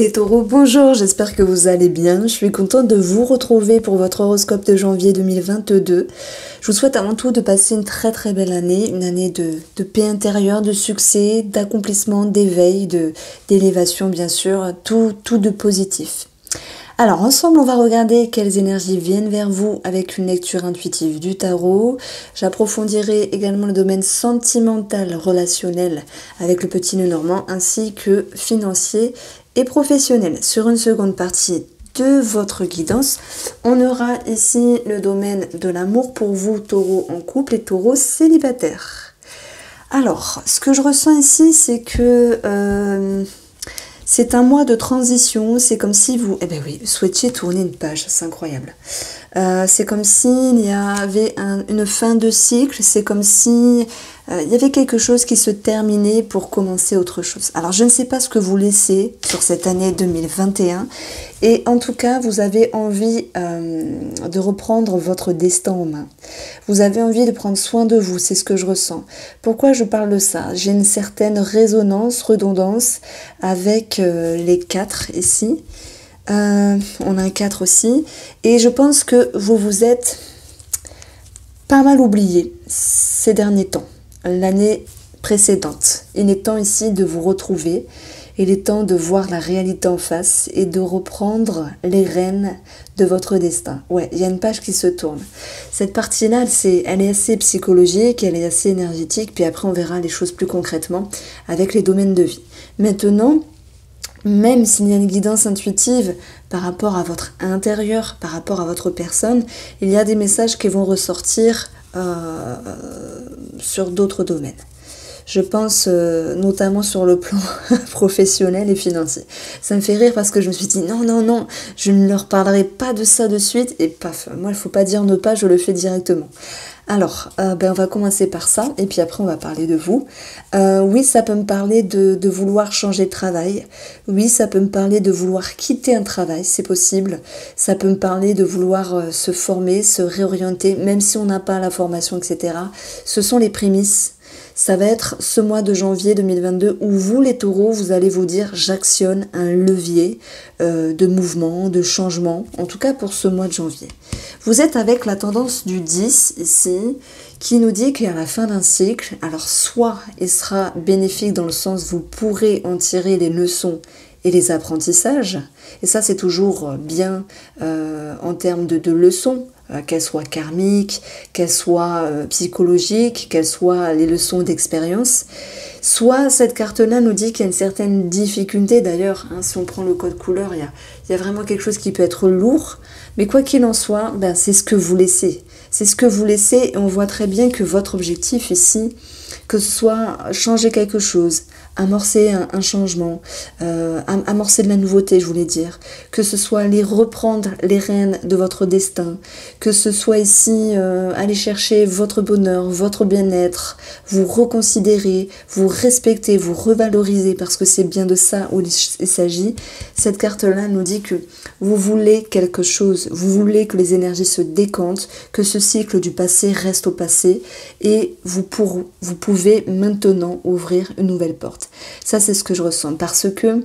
Les taureaux, bonjour, j'espère que vous allez bien. Je suis contente de vous retrouver pour votre horoscope de janvier 2022. Je vous souhaite avant tout de passer une très très belle année, une année de paix intérieure, de succès, d'accomplissement, d'éveil, d'élévation bien sûr, tout de positif. Alors ensemble on va regarder quelles énergies viennent vers vous avec une lecture intuitive du tarot. J'approfondirai également le domaine sentimental, relationnel avec le petit nœud normand ainsi que financier et professionnel. Sur une seconde partie de votre guidance, on aura ici le domaine de l'amour pour vous taureaux en couple et taureaux célibataires. Alors ce que je ressens ici c'est que... c'est un mois de transition, c'est comme si vous, souhaitiez tourner une page, c'est incroyable. C'est comme s'il y avait une fin de cycle, c'est comme si il y avait quelque chose qui se terminait pour commencer autre chose. Alors je ne sais pas ce que vous laissez sur cette année 2021 et en tout cas vous avez envie de reprendre votre destin en main. Vous avez envie de prendre soin de vous, c'est ce que je ressens. Pourquoi je parle de ça? J'ai une certaine résonance, redondance avec les 4 ici. On a un 4 aussi. Et je pense que vous vous êtes pas mal oublié ces derniers temps, l'année précédente. Il est temps ici de vous retrouver. Il est temps de voir la réalité en face et de reprendre les rênes de votre destin. Ouais, il y a une page qui se tourne. Cette partie-là, elle est assez psychologique, elle est assez énergétique, puis après on verra les choses plus concrètement avec les domaines de vie. Maintenant, même s'il y a une guidance intuitive par rapport à votre intérieur, par rapport à votre personne, il y a des messages qui vont ressortir sur d'autres domaines. Je pense notamment sur le plan professionnel et financier. Ça me fait rire parce que je me suis dit non, je ne leur parlerai pas de ça de suite et paf, moi il ne faut pas dire ne pas, je le fais directement. Alors, on va commencer par ça et puis après on va parler de vous. Oui, ça peut me parler de vouloir changer de travail. Oui, ça peut me parler de vouloir quitter un travail, c'est possible. Ça peut me parler de vouloir se former, se réorienter, même si on n'a pas la formation, etc. Ce sont les prémices. Ça va être ce mois de janvier 2022 où vous, les taureaux, vous allez vous dire j'actionne un levier de mouvement, de changement, en tout cas pour ce mois de janvier. Vous êtes avec la tendance du 10 ici, qui nous dit qu'à la fin d'un cycle, alors soit il sera bénéfique dans le sens vous pourrez en tirer les leçons et les apprentissages, et ça c'est toujours bien en termes de leçons, qu'elles soient karmiques, qu'elles soient psychologiques, qu'elles soient les leçons d'expérience. Soit cette carte-là nous dit qu'il y a une certaine difficulté, d'ailleurs, si on prend le code couleur, il y a vraiment quelque chose qui peut être lourd, mais quoi qu'il en soit, c'est ce que vous laissez. C'est ce que vous laissez et on voit très bien que votre objectif ici, que ce soit changer quelque chose, amorcer un changement, amorcer de la nouveauté, je voulais dire, que ce soit aller reprendre les rênes de votre destin, que ce soit ici aller chercher votre bonheur, votre bien-être, vous reconsidérer, vous respecter, vous revaloriser, parce que c'est bien de ça où il s'agit. Cette carte-là nous dit que vous voulez quelque chose, vous voulez que les énergies se décantent, que ce cycle du passé reste au passé et vous pouvez maintenant ouvrir une nouvelle porte. Ça, c'est ce que je ressens parce que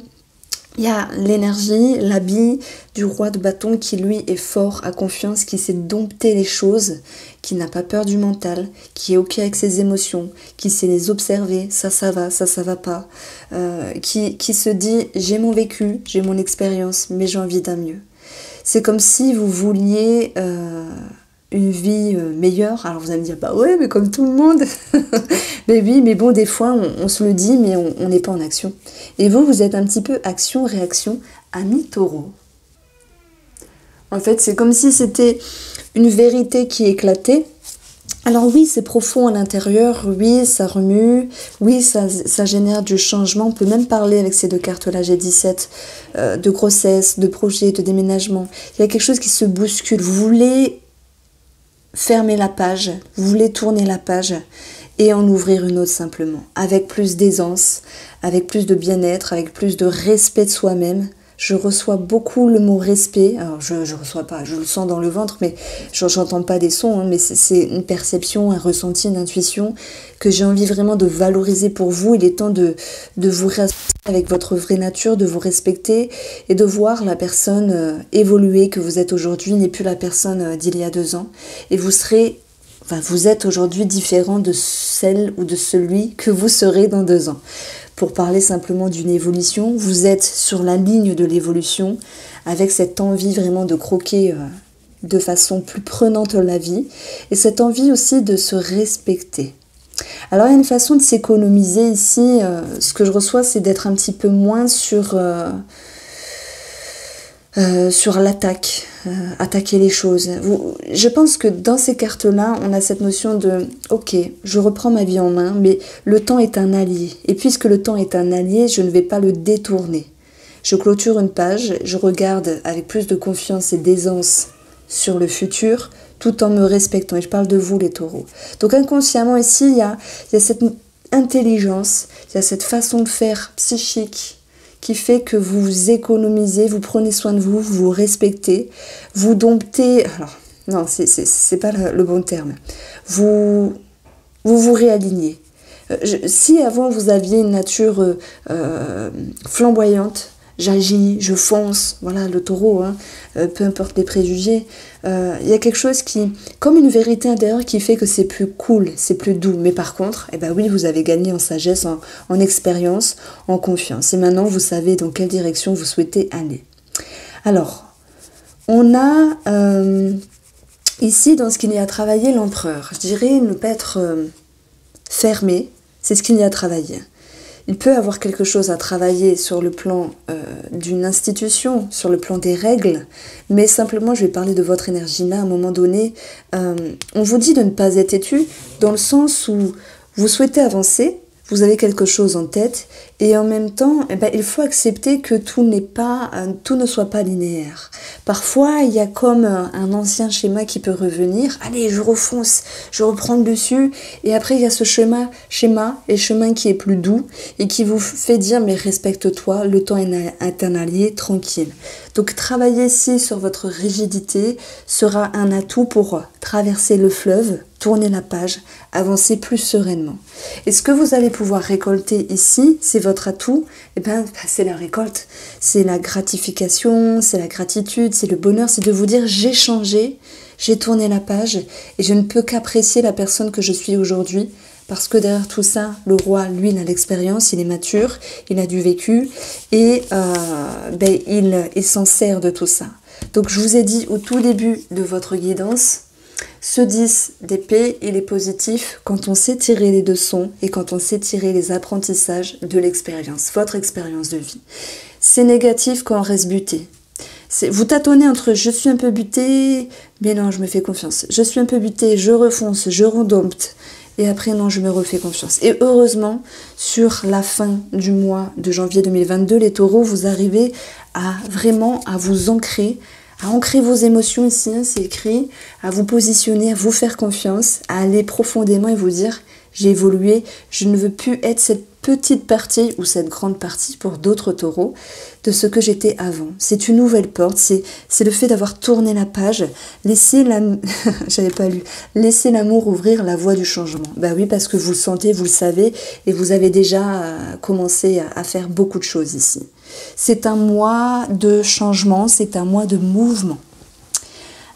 il y a l'énergie, l'habit du roi de bâton qui lui est fort, a confiance, qui sait dompter les choses, qui n'a pas peur du mental, qui est ok avec ses émotions, qui sait les observer, ça va, ça va pas, qui se dit j'ai mon vécu, j'ai mon expérience, mais j'ai envie d'un mieux. C'est comme si vous vouliez une vie meilleure. Alors vous allez me dire, bah ouais, mais comme tout le monde. Mais oui, mais bon, des fois, on se le dit, mais on n'est pas en action. Et vous êtes un petit peu action-réaction, ami taureau. En fait, c'est comme si c'était une vérité qui éclatait. Alors oui, c'est profond à l'intérieur, oui, ça remue, oui, ça génère du changement. On peut même parler avec ces deux cartes-là, G17, de grossesse, de projet, de déménagement. Il y a quelque chose qui se bouscule. Vous voulez fermer la page, vous voulez tourner la page et en ouvrir une autre simplement, avec plus d'aisance, avec plus de bien-être, avec plus de respect de soi-même, Je reçois beaucoup le mot respect. Alors, je reçois pas, je le sens dans le ventre, mais j'entends pas des sons, hein, mais c'est une perception, un ressenti, une intuition que j'ai envie vraiment de valoriser pour vous. Il est temps de vous réassocier avec votre vraie nature, de vous respecter et de voir la personne évoluer que vous êtes aujourd'hui n'est plus la personne d'il y a 2 ans. Et vous êtes aujourd'hui différent de celle ou de celui que vous serez dans 2 ans. Pour parler simplement d'une évolution, vous êtes sur la ligne de l'évolution avec cette envie vraiment de croquer de façon plus prenante la vie et cette envie aussi de se respecter. Alors il y a une façon de s'économiser ici, ce que je reçois c'est d'être un petit peu moins sur l'attaque, attaquer les choses. Je pense que dans ces cartes-là, on a cette notion de « Ok, je reprends ma vie en main, mais le temps est un allié. Et puisque le temps est un allié, je ne vais pas le détourner. Je clôture une page, je regarde avec plus de confiance et d'aisance sur le futur, tout en me respectant. » Et je parle de vous, les taureaux. Donc inconsciemment, ici, il y a cette intelligence, il y a cette façon de faire psychique, qui fait que vous vous économisez, vous prenez soin de vous, vous respectez, vous domptez, alors non, c'est pas le bon terme, vous réalignez. Si avant vous aviez une nature flamboyante, j'agis, je fonce, voilà le taureau, hein, peu importe les préjugés, il y a quelque chose qui, comme une vérité intérieure qui fait que c'est plus cool, c'est plus doux. Mais par contre, eh ben oui, vous avez gagné en sagesse, en expérience, en confiance. Et maintenant, vous savez dans quelle direction vous souhaitez aller. Alors, on a ici, dans ce qu'il y a à travailler, l'empereur. Je dirais ne pas être fermé, c'est ce qu'il y a à travailler. Il peut avoir quelque chose à travailler sur le plan d'une institution, sur le plan des règles, mais simplement je vais parler de votre énergie là à un moment donné. On vous dit de ne pas être têtu dans le sens où vous souhaitez avancer, vous avez quelque chose en tête et en même temps, eh ben, il faut accepter que tout ne soit pas linéaire. Parfois, il y a comme un ancien schéma qui peut revenir. Allez, je refonce, je reprends le dessus. Et après, il y a ce chemin qui est plus doux et qui vous fait dire, mais respecte-toi, le temps est un allié, tranquille. Donc, travailler ici sur votre rigidité sera un atout pour traverser le fleuve, tourner la page, avancer plus sereinement. Et ce que vous allez pouvoir récolter ici, c'est votre atout, eh ben, c'est la récolte, c'est la gratification, c'est la gratitude, c'est le bonheur, c'est de vous dire j'ai changé, j'ai tourné la page et je ne peux qu'apprécier la personne que je suis aujourd'hui parce que derrière tout ça, le roi, lui, il a l'expérience, il est mature, il a du vécu et il s'en sert de tout ça. Donc je vous ai dit au tout début de votre guidance, ce 10 d'épée, il est positif quand on sait tirer les leçons et quand on sait tirer les apprentissages de l'expérience, votre expérience de vie. C'est négatif quand on reste buté. Vous tâtonnez entre je suis un peu buté, mais non, je me fais confiance. Je suis un peu buté, je refonce, je redompte. Et après, non, je me refais confiance. Et heureusement, sur la fin du mois de janvier 2022, les taureaux, vous arrivez à vous ancrer, à ancrer vos émotions ici, hein, c'est écrit, à vous positionner, à vous faire confiance, à aller profondément et vous dire j'ai évolué, je ne veux plus être cette petite partie ou cette grande partie pour d'autres taureaux de ce que j'étais avant. C'est une nouvelle porte, c'est le fait d'avoir tourné la page, laisser l'amour ouvrir la voie du changement. Bah oui, parce que vous le sentez, vous le savez et vous avez déjà commencé à faire beaucoup de choses ici. C'est un mois de changement, c'est un mois de mouvement.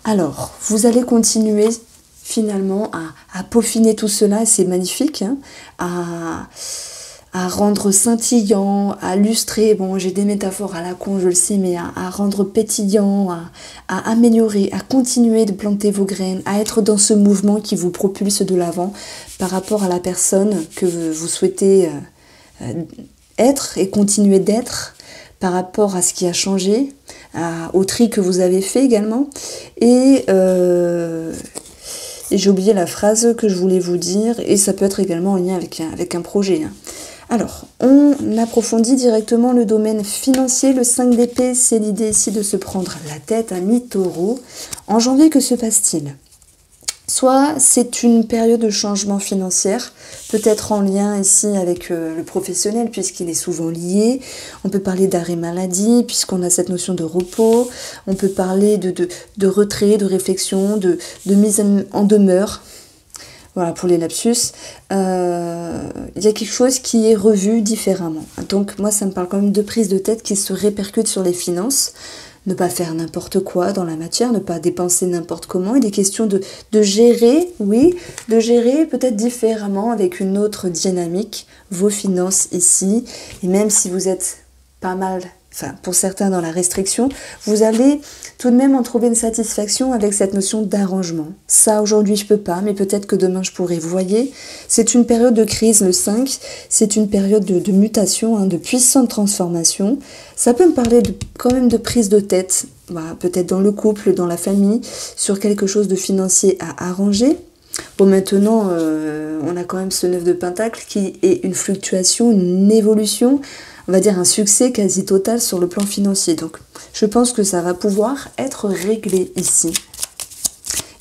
Alors, vous allez continuer finalement à peaufiner tout cela, c'est magnifique, hein, à rendre scintillant, à lustrer, bon j'ai des métaphores à la con je le sais, mais à rendre pétillant, à améliorer, à continuer de planter vos graines, à être dans ce mouvement qui vous propulse de l'avant par rapport à la personne que vous souhaitez être et continuer d'être, par rapport à ce qui a changé, au tri que vous avez fait également, et j'ai oublié la phrase que je voulais vous dire, et ça peut être également en lien avec un projet. Hein. Alors, on approfondit directement le domaine financier. Le 5 d'épée, c'est l'idée ici de se prendre la tête à mi-taureau. En janvier, que se passe-t-il? Soit c'est une période de changement financier, peut-être en lien ici avec le professionnel puisqu'il est souvent lié. On peut parler d'arrêt maladie puisqu'on a cette notion de repos. On peut parler de retrait, de réflexion, de mise en demeure. Voilà pour les lapsus. Il y a quelque chose qui est revu différemment. Donc moi ça me parle quand même de prise de tête qui se répercute sur les finances. Ne pas faire n'importe quoi dans la matière, ne pas dépenser n'importe comment. Il est question de gérer, oui, de gérer peut-être différemment avec une autre dynamique vos finances ici. Et même si vous êtes pas mal, enfin pour certains dans la restriction, vous allez tout de même en trouver une satisfaction avec cette notion d'arrangement. Ça aujourd'hui je peux pas, mais peut-être que demain je pourrai. Vous voyez, c'est une période de crise, le 5, c'est une période de mutation, hein, de puissante transformation. Ça peut me parler quand même de prise de tête, voilà, peut-être dans le couple, dans la famille, sur quelque chose de financier à arranger. Bon, maintenant, on a quand même ce 9 de Pentacle qui est une fluctuation, une évolution, on va dire un succès quasi total sur le plan financier. Donc, je pense que ça va pouvoir être réglé ici.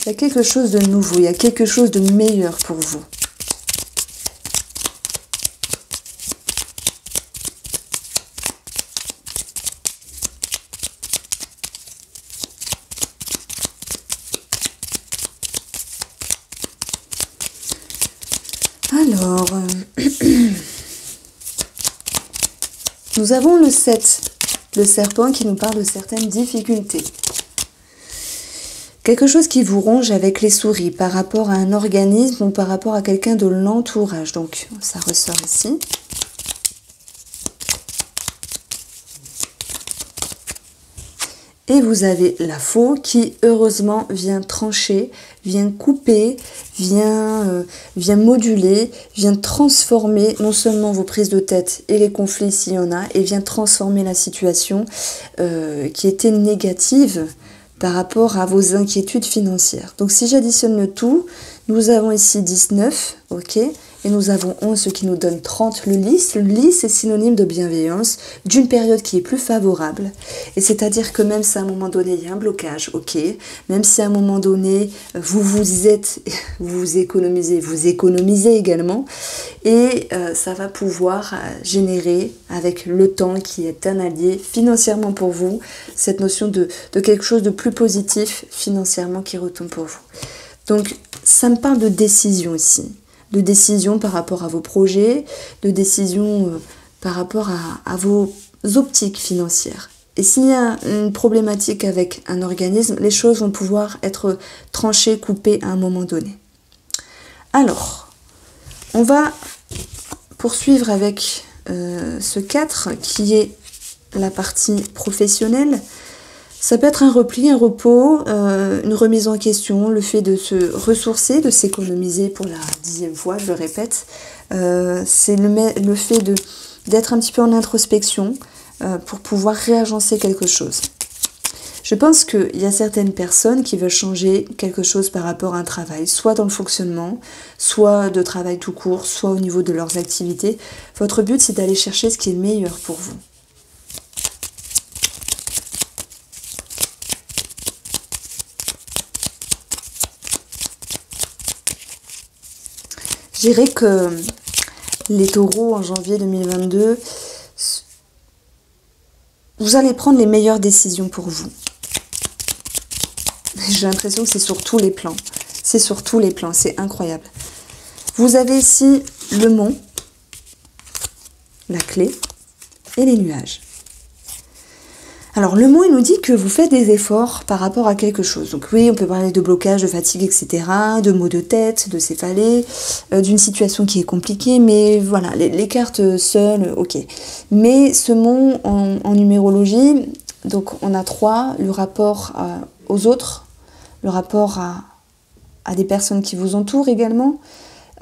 Il y a quelque chose de nouveau, il y a quelque chose de meilleur pour vous. Alors, nous avons le 7, le serpent qui nous parle de certaines difficultés. Quelque chose qui vous ronge avec les souris par rapport à un organisme ou par rapport à quelqu'un de l'entourage. Donc, ça ressort ici. Et vous avez la faux qui, heureusement, vient trancher, vient couper, vient moduler, vient transformer non seulement vos prises de tête et les conflits s'il y en a, et vient transformer la situation qui était négative par rapport à vos inquiétudes financières. Donc si j'additionne le tout, nous avons ici 19, ok, et nous avons 11, ce qui nous donne 30. Le lys est synonyme de bienveillance, d'une période qui est plus favorable. Et c'est-à-dire que même si à un moment donné, il y a un blocage, ok, même si à un moment donné, vous économisez également, et ça va pouvoir générer, avec le temps qui est un allié financièrement pour vous, cette notion de quelque chose de plus positif financièrement qui retombe pour vous. Donc, ça me parle de décision ici. De décision par rapport à vos projets, de décision par rapport à vos optiques financières. Et s'il y a une problématique avec un organisme, les choses vont pouvoir être tranchées, coupées à un moment donné. Alors, on va poursuivre avec ce 4 qui est la partie professionnelle. Ça peut être un repli, un repos, une remise en question, le fait de se ressourcer, de s'économiser pour la 10e fois, je le répète. C'est le fait d'être un petit peu en introspection pour pouvoir réagencer quelque chose. Je pense qu'il y a certaines personnes qui veulent changer quelque chose par rapport à un travail, soit dans le fonctionnement, soit de travail tout court, soit au niveau de leurs activités. Votre but, c'est d'aller chercher ce qui est le meilleur pour vous. Je dirais que les taureaux en janvier 2022, vous allez prendre les meilleures décisions pour vous. J'ai l'impression que c'est sur tous les plans. C'est sur tous les plans, c'est incroyable. Vous avez ici le mont, la clé et les nuages. Alors le mot, il nous dit que vous faites des efforts par rapport à quelque chose. Donc oui, on peut parler de blocage, de fatigue, etc., de maux de tête, de céphalée, d'une situation qui est compliquée, mais voilà, les cartes seules, ok. Mais ce mot en numérologie, donc on a 3, le rapport aux autres, le rapport à des personnes qui vous entourent également.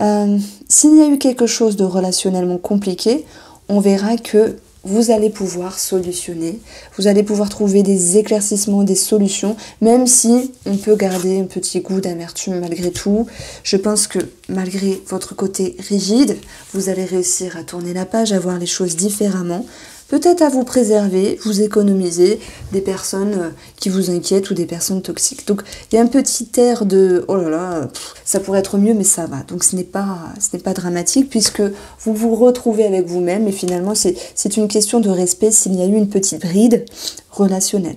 S'il y a eu quelque chose de relationnellement compliqué, on verra que vous allez pouvoir solutionner, vous allez pouvoir trouver des éclaircissements, des solutions, même si on peut garder un petit goût d'amertume malgré tout. Je pense que malgré votre côté rigide, vous allez réussir à tourner la page, à voir les choses différemment, peut-être à vous préserver, vous économiser des personnes qui vous inquiètent ou des personnes toxiques. Donc il y a un petit air de oh là là, ça pourrait être mieux mais ça va. Donc ce n'est pas dramatique puisque vous vous retrouvez avec vous-même et finalement c'est une question de respect s'il y a eu une petite bride relationnelle.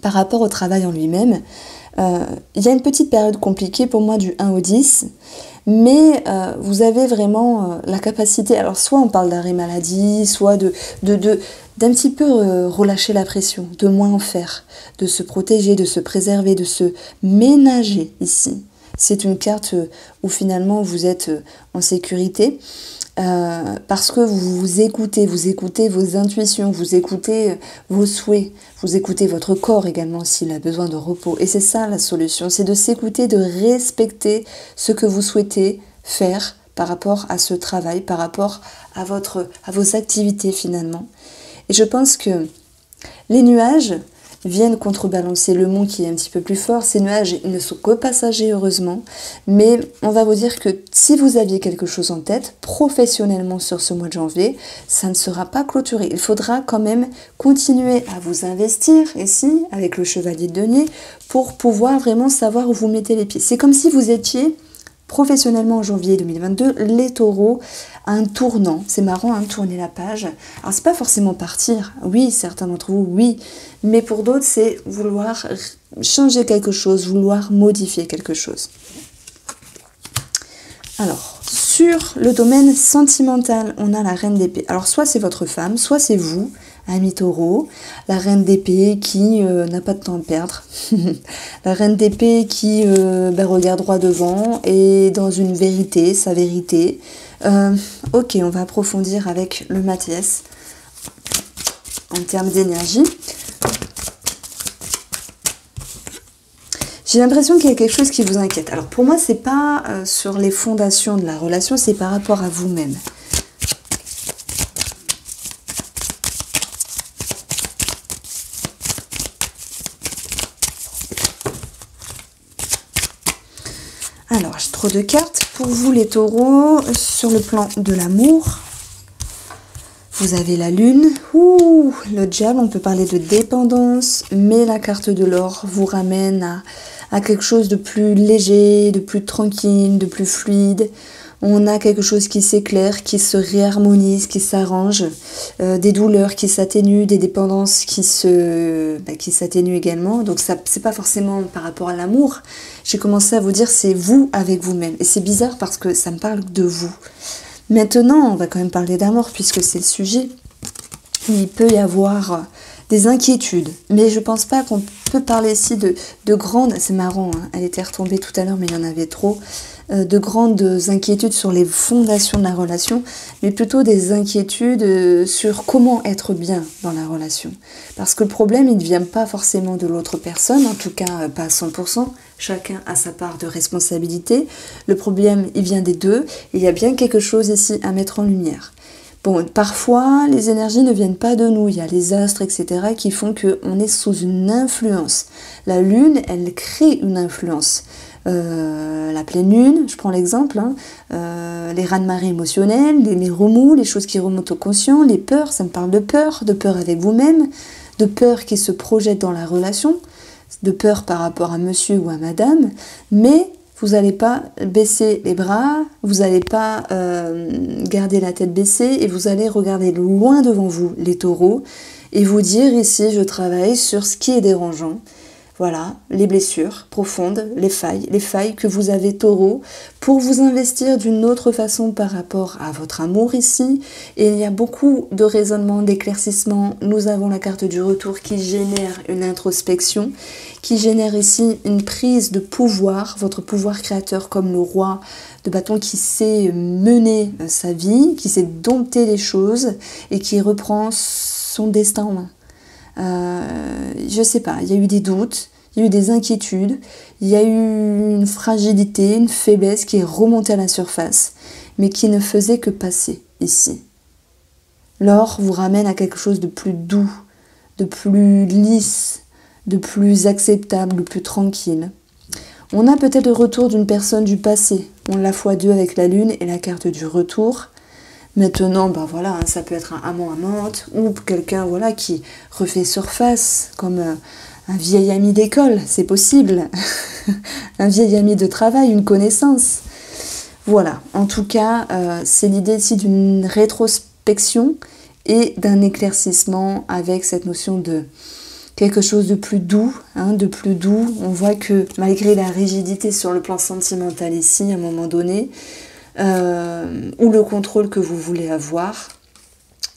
Par rapport au travail en lui-même, il y a une petite période compliquée pour moi du 1 au 10, mais vous avez vraiment la capacité, alors soit on parle d'arrêt maladie, soit d'un petit peu relâcher la pression, de moins en faire, de se protéger, de se préserver, de se ménager ici. C'est une carte où finalement vous êtes en sécurité. Parce que vous écoutez vos intuitions, vous écoutez vos souhaits, vous écoutez votre corps également s'il a besoin de repos. Et c'est ça la solution, c'est de s'écouter, de respecter ce que vous souhaitez faire par rapport à ce travail, par rapport à vos activités finalement. Et je pense que les nuages viennent contrebalancer le monde qui est un petit peu plus fort. Ces nuages, ils ne sont que passagers heureusement, mais on va vous dire que si vous aviez quelque chose en tête, professionnellement sur ce mois de janvier, ça ne sera pas clôturé. Il faudra quand même continuer à vous investir ici, avec le chevalier de denier, pour pouvoir vraiment savoir où vous mettez les pieds. C'est comme si vous étiez professionnellement en janvier 2022, les taureaux, un tournant. C'est marrant, hein, tourner la page. Alors, c'est pas forcément partir. Oui, certains d'entre vous, oui. Mais pour d'autres, c'est vouloir changer quelque chose, vouloir modifier quelque chose. Alors, sur le domaine sentimental, on a la reine d'épée. Alors, soit c'est votre femme, soit c'est vous, ami taureau, la reine d'épée qui n'a pas de temps à perdre, la reine d'épée qui regarde droit devant et dans une vérité, sa vérité. Ok, on va approfondir avec le Mathias en termes d'énergie. J'ai l'impression qu'il y a quelque chose qui vous inquiète. Alors pour moi, c'est pas sur les fondations de la relation, c'est par rapport à vous-même. Alors, j'ai trop de cartes. Pour vous, les taureaux, sur le plan de l'amour, vous avez la lune. Ouh, le diable, on peut parler de dépendance, mais la carte de l'or vous ramène à quelque chose de plus léger, de plus tranquille, de plus fluide. On a quelque chose qui s'éclaire, qui se réharmonise, qui s'arrange, des douleurs qui s'atténuent, des dépendances qui s'atténuent également. Donc ça, c'est pas forcément par rapport à l'amour. J'ai commencé à vous dire c'est vous avec vous-même. Et c'est bizarre parce que ça me parle de vous. Maintenant, on va quand même parler d'amour puisque c'est le sujet. Il peut y avoir des inquiétudes, mais je pense pas qu'on peut parler ici de grandes, c'est marrant, hein, elle était retombée tout à l'heure mais il y en avait trop, de grandes inquiétudes sur les fondations de la relation, mais plutôt des inquiétudes sur comment être bien dans la relation. Parce que le problème, il ne vient pas forcément de l'autre personne, en tout cas pas à 100%, chacun a sa part de responsabilité. Le problème, il vient des deux, et il y a bien quelque chose ici à mettre en lumière. Bon, parfois, les énergies ne viennent pas de nous. Il y a les astres, etc. qui font qu'on est sous une influence. La lune, elle crée une influence. La pleine lune, je prends l'exemple, hein, les raz-de-marée émotionnels, les remous, les choses qui remontent au conscient, les peurs, ça me parle de peur avec vous-même, de peur qui se projette dans la relation, de peur par rapport à monsieur ou à madame, mais vous n'allez pas baisser les bras, vous n'allez pas garder la tête baissée et vous allez regarder loin devant vous, les taureaux, et vous dire ici, je travaille sur ce qui est dérangeant. Voilà, les blessures profondes, les failles que vous avez taureau, pour vous investir d'une autre façon par rapport à votre amour ici. Et il y a beaucoup de raisonnements, d'éclaircissements. Nous avons la carte du retour qui génère une introspection, qui génère ici une prise de pouvoir, votre pouvoir créateur comme le roi de bâton qui sait mener sa vie, qui sait dompter les choses et qui reprend son destin en main. Je sais pas, il y a eu des doutes, il y a eu des inquiétudes, il y a eu une fragilité, une faiblesse qui est remontée à la surface, mais qui ne faisait que passer ici. L'or vous ramène à quelque chose de plus doux, de plus lisse, de plus acceptable, de plus tranquille. On a peut-être le retour d'une personne du passé, on l'a x2 avec la lune et la carte du retour, Maintenant, ben voilà, hein, ça peut être un amant-amante ou quelqu'un voilà, qui refait surface, comme un vieil ami d'école, c'est possible. Un vieil ami de travail, une connaissance. Voilà, en tout cas, c'est l'idée ici d'une rétrospection et d'un éclaircissement avec cette notion de quelque chose de plus doux, hein, de plus doux. On voit que malgré la rigidité sur le plan sentimental ici, à un moment donné, ou le contrôle que vous voulez avoir.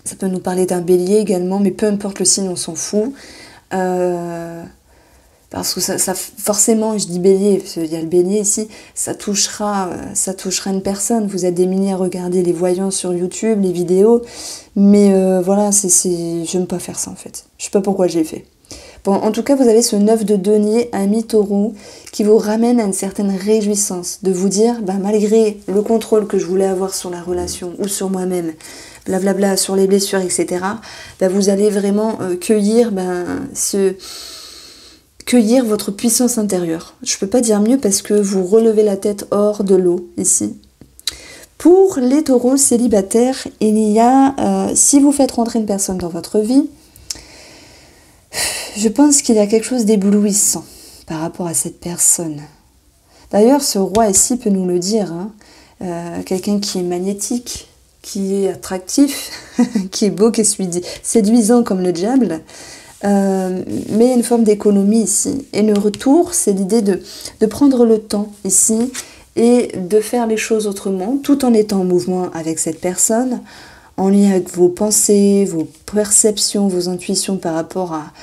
Ça peut nous parler d'un bélier également, mais peu importe le signe, on s'en fout. Parce que ça, forcément, je dis bélier, parce qu'il y a le bélier ici, ça touchera une personne. Vous êtes des milliers à regarder les voyants sur YouTube, les vidéos, mais voilà, je n'aime pas faire ça en fait. Je sais pas pourquoi je l'ai fait. Bon, en tout cas, vous avez ce 9 de denier, ami taureau, qui vous ramène à une certaine réjouissance, de vous dire, bah, malgré le contrôle que je voulais avoir sur la relation ou sur moi-même, blablabla, sur les blessures, etc., bah, vous allez vraiment cueillir votre puissance intérieure. Je peux pas dire mieux parce que vous relevez la tête hors de l'eau, ici. Pour les taureaux célibataires, il y a, si vous faites rentrer une personne dans votre vie, je pense qu'il y a quelque chose d'éblouissant par rapport à cette personne. D'ailleurs, ce roi ici peut nous le dire, hein, quelqu'un qui est magnétique, qui est attractif, qui est beau, qui est séduisant comme le diable, mais il y a une forme d'économie ici. Et le retour, c'est l'idée de prendre le temps ici et de faire les choses autrement, tout en étant en mouvement avec cette personne, en lien avec vos pensées, vos perceptions, vos intuitions par rapport à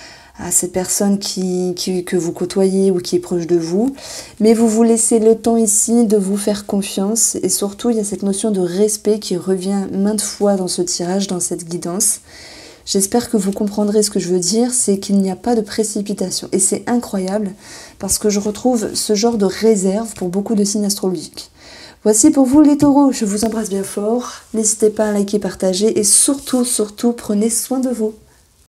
cette personne que vous côtoyez ou qui est proche de vous. Mais vous vous laissez le temps ici de vous faire confiance. Et surtout, il y a cette notion de respect qui revient maintes fois dans ce tirage, dans cette guidance. J'espère que vous comprendrez ce que je veux dire, c'est qu'il n'y a pas de précipitation. Et c'est incroyable parce que je retrouve ce genre de réserve pour beaucoup de signes astrologiques. Voici pour vous les taureaux, je vous embrasse bien fort. N'hésitez pas à liker, partager et surtout, prenez soin de vous.